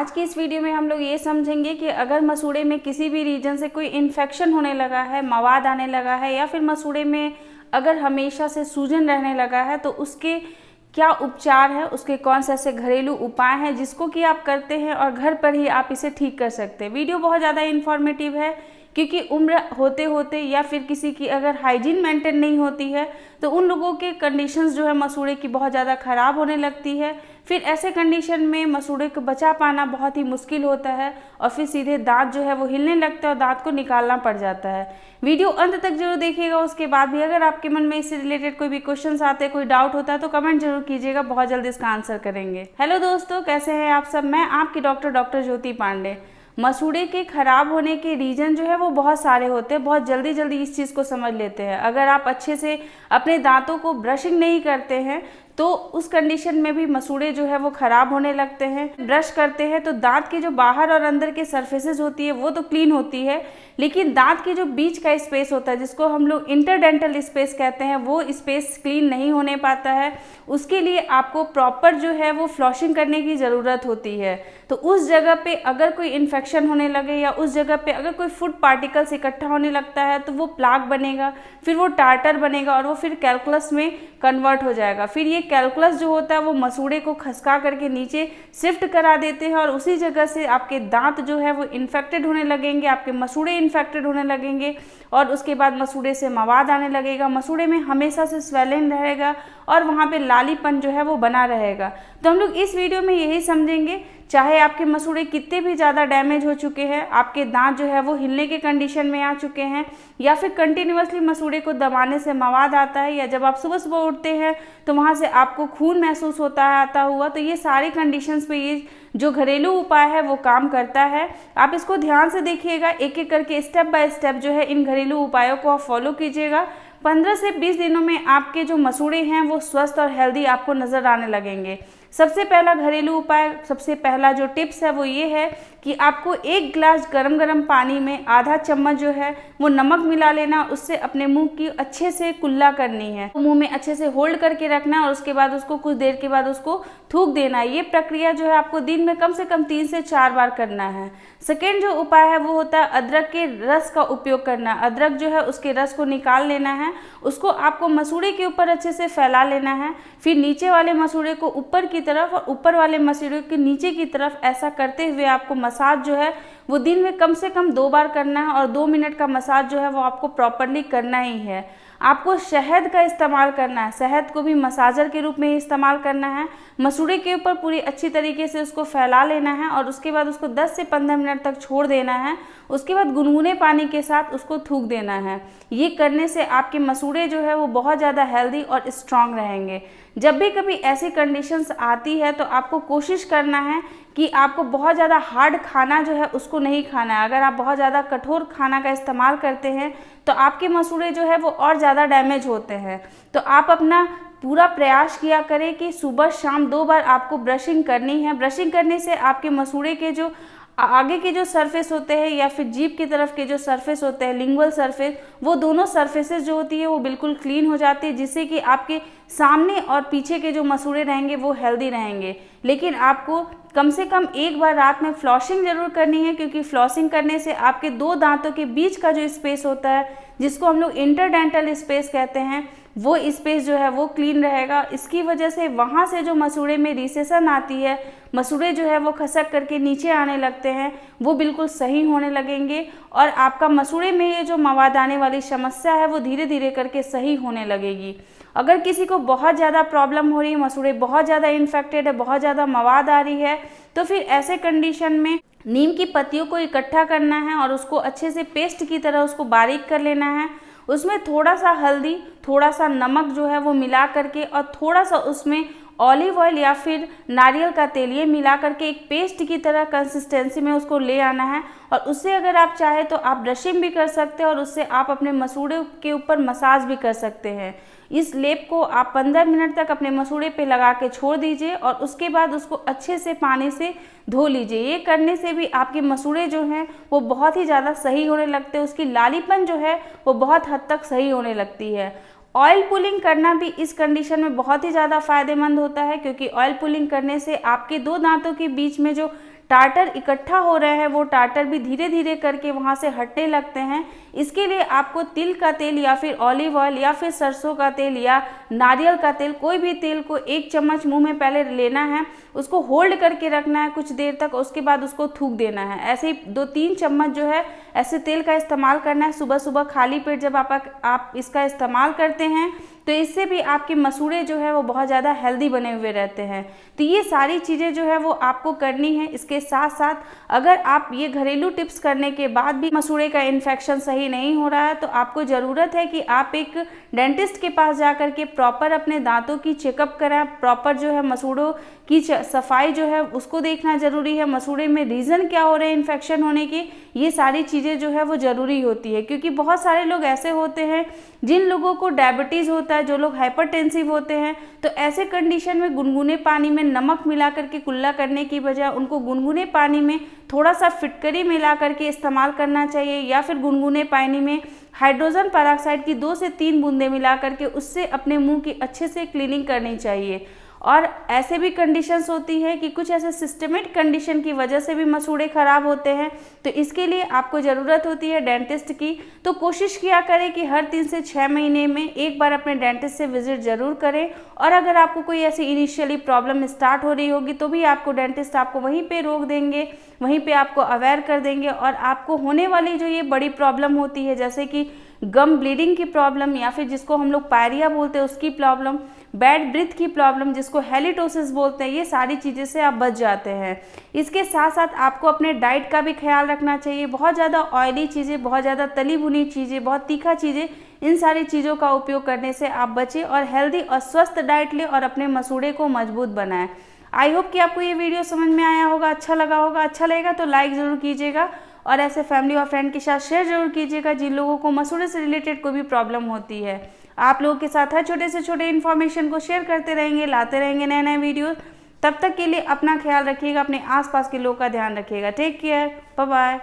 आज की इस वीडियो में हम लोग ये समझेंगे कि अगर मसूड़े में किसी भी रीजन से कोई इन्फेक्शन होने लगा है, मवाद आने लगा है या फिर मसूड़े में अगर हमेशा से सूजन रहने लगा है तो उसके क्या उपचार है, उसके कौन से ऐसे घरेलू उपाय हैं जिसको कि आप करते हैं और घर पर ही आप इसे ठीक कर सकते हैं। वीडियो बहुत ज़्यादा इन्फॉर्मेटिव है क्योंकि उम्र होते होते या फिर किसी की अगर हाइजीन मेंटेन नहीं होती है तो उन लोगों के कंडीशंस जो है मसूड़े की बहुत ज़्यादा ख़राब होने लगती है। फिर ऐसे कंडीशन में मसूड़े को बचा पाना बहुत ही मुश्किल होता है और फिर सीधे दांत जो है वो हिलने लगता है और दांत को निकालना पड़ जाता है। वीडियो अंत तक जरूर देखिएगा। उसके बाद भी अगर आपके मन में इससे रिलेटेड कोई भी क्वेश्चन आते हैं, कोई डाउट होता है तो कमेंट जरूर कीजिएगा, बहुत जल्दी इसका आंसर करेंगे। हेलो दोस्तों, कैसे हैं आप सब। मैं आपकी डॉक्टर ज्योति पांडे। मसूड़े के खराब होने के रीजन जो है वो बहुत सारे होते हैं। बहुत जल्दी इस चीज़ को समझ लेते हैं। अगर आप अच्छे से अपने दांतों को ब्रशिंग नहीं करते हैं तो उस कंडीशन में भी मसूड़े जो है वो खराब होने लगते हैं। ब्रश करते हैं तो दांत की जो बाहर और अंदर के सरफेसेस होती है वो तो क्लीन होती है, लेकिन दांत के जो बीच का स्पेस होता है जिसको हम लोग इंटरडेंटल स्पेस कहते हैं वो स्पेस क्लीन नहीं होने पाता है। उसके लिए आपको प्रॉपर जो है वो फ्लॉशिंग करने की ज़रूरत होती है। तो उस जगह पे अगर कोई इन्फेक्शन होने लगे या उस जगह पे अगर कोई फूड पार्टिकल्स इकट्ठा होने लगता है तो वो प्लाक बनेगा, फिर वो टार्टर बनेगा और वो फिर कैलकुलस में कन्वर्ट हो जाएगा। फिर ये कैलकुलस जो होता है वो मसूड़े को खसका करके नीचे शिफ्ट करा देते हैं और उसी जगह से आपके दांत जो है वो इन्फेक्टेड होने लगेंगे, आपके मसूड़े इन्फेक्टेड होने लगेंगे और उसके बाद मसूड़े से मवाद आने लगेगा। मसूड़े में हमेशा से स्वेलिंग रहेगा और वहाँ पे लालीपन जो है वो बना रहेगा। तो हम लोग इस वीडियो में यही समझेंगे, चाहे आपके मसूड़े कितने भी ज़्यादा डैमेज हो चुके हैं, आपके दांत जो है वो हिलने के कंडीशन में आ चुके हैं या फिर कंटिन्यूअसली मसूड़े को दबाने से मवाद आता है या जब आप सुबह सुबह उठते हैं तो वहाँ से आपको खून महसूस होता है आता हुआ, तो ये सारी कंडीशंस पे ये जो घरेलू उपाय है वो काम करता है। आप इसको ध्यान से देखिएगा, एक एक करके स्टेप बाय स्टेप जो है इन घरेलू उपायों को आप फॉलो कीजिएगा। 15 से 20 दिनों में आपके जो मसूड़े हैं वो स्वस्थ और हेल्दी आपको नज़र आने लगेंगे। सबसे पहला घरेलू उपाय, सबसे पहला जो टिप्स है वो ये है कि आपको 1 गिलास गरम पानी में आधा चम्मच जो है वो नमक मिला लेना। उससे अपने मुंह की अच्छे से कुल्ला करनी है, मुंह में अच्छे से होल्ड करके रखना है और उसके बाद उसको कुछ देर के बाद उसको थूक देना है। ये प्रक्रिया जो है आपको दिन में कम से कम 3 से 4 बार करना है। सेकेंड जो उपाय है वो होता है अदरक के रस का उपयोग करना। अदरक जो है उसके रस को निकाल लेना है, उसको आपको मसूड़े के ऊपर अच्छे से फैला लेना है। फिर नीचे वाले मसूड़े को ऊपर की तरफ और ऊपर वाले मसूड़े के नीचे की तरफ ऐसा करते हुए आपको मसाज जो है वो दिन में कम से कम 2 बार करना है और 2 मिनट का मसाज जो है वो आपको प्रॉपरली करना ही है। आपको शहद का इस्तेमाल करना है, शहद को भी मसाजर के रूप में ही इस्तेमाल करना है। मसूड़े के ऊपर पूरी अच्छी तरीके से उसको फैला लेना है और उसके बाद उसको 10 से 15 मिनट तक छोड़ देना है। उसके बाद गुनगुने पानी के साथ उसको थूक देना है। ये करने से आपके मसूड़े जो है वो बहुत ज़्यादा हेल्दी और स्ट्रांग रहेंगे। जब भी कभी ऐसी कंडीशंस आती है तो आपको कोशिश करना है कि आपको बहुत ज़्यादा हार्ड खाना जो है उसको नहीं खाना है। अगर आप बहुत ज़्यादा कठोर खाना का इस्तेमाल करते हैं तो आपके मसूड़े जो है वो और ज़्यादा डैमेज होते हैं। तो आप अपना पूरा प्रयास किया करें कि सुबह शाम 2 बार आपको ब्रशिंग करनी है। ब्रशिंग करने से आपके मसूड़े के जो आगे के जो सरफेस होते हैं या फिर जीभ की तरफ के जो सरफेस होते हैं, लिंगुअल सरफेस, वो दोनों सरफेसेस जो होती है वो बिल्कुल क्लीन हो जाती है, जिससे कि आपके सामने और पीछे के जो मसूड़े रहेंगे वो हेल्दी रहेंगे। लेकिन आपको कम से कम 1 बार रात में फ्लॉशिंग जरूर करनी है, क्योंकि फ्लॉशिंग करने से आपके 2 दांतों के बीच का जो स्पेस होता है जिसको हम लोग इंटरडेंटल स्पेस कहते हैं वो स्पेस जो है वो क्लीन रहेगा। इसकी वजह से वहाँ से जो मसूड़े में रिसेशन आती है, मसूड़े जो है वो खसक करके नीचे आने लगते हैं, वो बिल्कुल सही होने लगेंगे और आपका मसूड़े में ये जो मवाद आने वाली समस्या है वो धीरे धीरे करके सही होने लगेगी। अगर किसी को बहुत ज़्यादा प्रॉब्लम हो रही है, मसूड़े बहुत ज़्यादा इन्फेक्टेड है, बहुत ज़्यादा मवाद आ रही है, तो फिर ऐसे कंडीशन में नीम की पत्तियों को इकट्ठा करना है और उसको अच्छे से पेस्ट की तरह उसको बारीक कर लेना है। उसमें थोड़ा सा हल्दी, थोड़ा सा नमक जो है वो मिला करके और थोड़ा सा उसमें ऑलिव ऑयल या फिर नारियल का तेल ये मिला करके एक पेस्ट की तरह कंसिस्टेंसी में उसको ले आना है। और उससे अगर आप चाहे तो आप ब्रशिंग भी कर सकते हैं और उससे आप अपने मसूड़े के ऊपर मसाज भी कर सकते हैं। इस लेप को आप 15 मिनट तक अपने मसूड़े पे लगा के छोड़ दीजिए और उसके बाद उसको अच्छे से पानी से धो लीजिए। ये करने से भी आपके मसूड़े जो हैं वो बहुत ही ज़्यादा सही होने लगते हैं, उसकी लालीपन जो है वो बहुत हद तक सही होने लगती है। ऑयल पुलिंग करना भी इस कंडीशन में बहुत ही ज़्यादा फायदेमंद होता है, क्योंकि ऑयल पुलिंग करने से आपके 2 दांतों के बीच में जो टार्टर इकट्ठा हो रहे हैं वो टार्टर भी धीरे धीरे करके वहाँ से हटने लगते हैं। इसके लिए आपको तिल का तेल या फिर ऑलिव ऑयल या फिर सरसों का तेल या नारियल का तेल, कोई भी तेल को 1 चम्मच मुंह में पहले लेना है, उसको होल्ड करके रखना है कुछ देर तक, उसके बाद उसको थूक देना है। ऐसे ही 2-3 चम्मच जो है ऐसे तेल का इस्तेमाल करना है सुबह सुबह खाली पेट जब आप इसका इस्तेमाल करते हैं, तो इससे भी आपके मसूड़े जो है वो बहुत ज़्यादा हेल्दी बने हुए रहते हैं। तो ये सारी चीज़ें जो है वो आपको करनी है। इसके साथ साथ अगर आप ये घरेलू टिप्स करने के बाद भी मसूड़े का इन्फेक्शन सही नहीं हो रहा है, तो आपको ज़रूरत है कि आप एक डेंटिस्ट के पास जाकर के प्रॉपर अपने दांतों की चेकअप कराएं। प्रॉपर जो है मसूड़ों की सफाई जो है उसको देखना ज़रूरी है। मसूड़े में रीज़न क्या हो रहे हैं इन्फेक्शन होने के, ये सारी चीज़ें जो है वो ज़रूरी होती है। क्योंकि बहुत सारे लोग ऐसे होते हैं जिन लोगों को डायबिटीज़ होता है, जो लोग हाइपरटेंसिव होते हैं, तो ऐसे कंडीशन में गुनगुने पानी में नमक मिला करके कुल्ला करने की बजाय उनको गुनगुने पानी में थोड़ा सा फिटकरी मिला करके इस्तेमाल करना चाहिए, या फिर गुनगुने पानी में हाइड्रोजन पेरोक्साइड की 2 से 3 बूंदें मिला करके उससे अपने मुंह की अच्छे से क्लीनिंग करनी चाहिए। और ऐसे भी कंडीशंस होती है कि कुछ ऐसे सिस्टमेटिक कंडीशन की वजह से भी मसूड़े खराब होते हैं, तो इसके लिए आपको ज़रूरत होती है डेंटिस्ट की। तो कोशिश किया करें कि हर 3 से 6 महीने में एक बार अपने डेंटिस्ट से विजिट ज़रूर करें। और अगर आपको कोई ऐसी इनिशियली प्रॉब्लम स्टार्ट हो रही होगी तो भी आपको डेंटिस्ट आपको वहीं पे रोक देंगे, वहीं पे आपको अवेयर कर देंगे। और आपको होने वाली जो ये बड़ी प्रॉब्लम होती है, जैसे कि गम ब्लीडिंग की प्रॉब्लम, या फिर जिसको हम लोग पायरिया बोलते हैं उसकी प्रॉब्लम, बैड ब्रीथ की प्रॉब्लम जिसको हेलिटोसिस बोलते हैं, ये सारी चीज़ें से आप बच जाते हैं। इसके साथ साथ आपको अपने डाइट का भी ख्याल रखना चाहिए। बहुत ज़्यादा ऑयली चीज़ें, बहुत ज़्यादा तली भुनी चीज़ें, बहुत तीखा चीज़ें, इन सारी चीज़ों का उपयोग करने से आप बचें और हेल्दी और स्वस्थ डाइट लें और अपने मसूड़े को मजबूत बनाएं। आई होप कि आपको ये वीडियो समझ में आया होगा, अच्छा लगा होगा। अच्छा लगेगा तो लाइक ज़रूर कीजिएगा और ऐसे फैमिली और फ्रेंड के साथ शेयर जरूर कीजिएगा जिन लोगों को मसूड़े से रिलेटेड कोई भी प्रॉब्लम होती है। आप लोगों के साथ हर छोटे से छोटे इन्फॉर्मेशन को शेयर करते रहेंगे, लाते रहेंगे नए नए वीडियो। तब तक के लिए अपना ख्याल रखिएगा, अपने आसपास के लोगों का ध्यान रखिएगा। Take care, bye bye.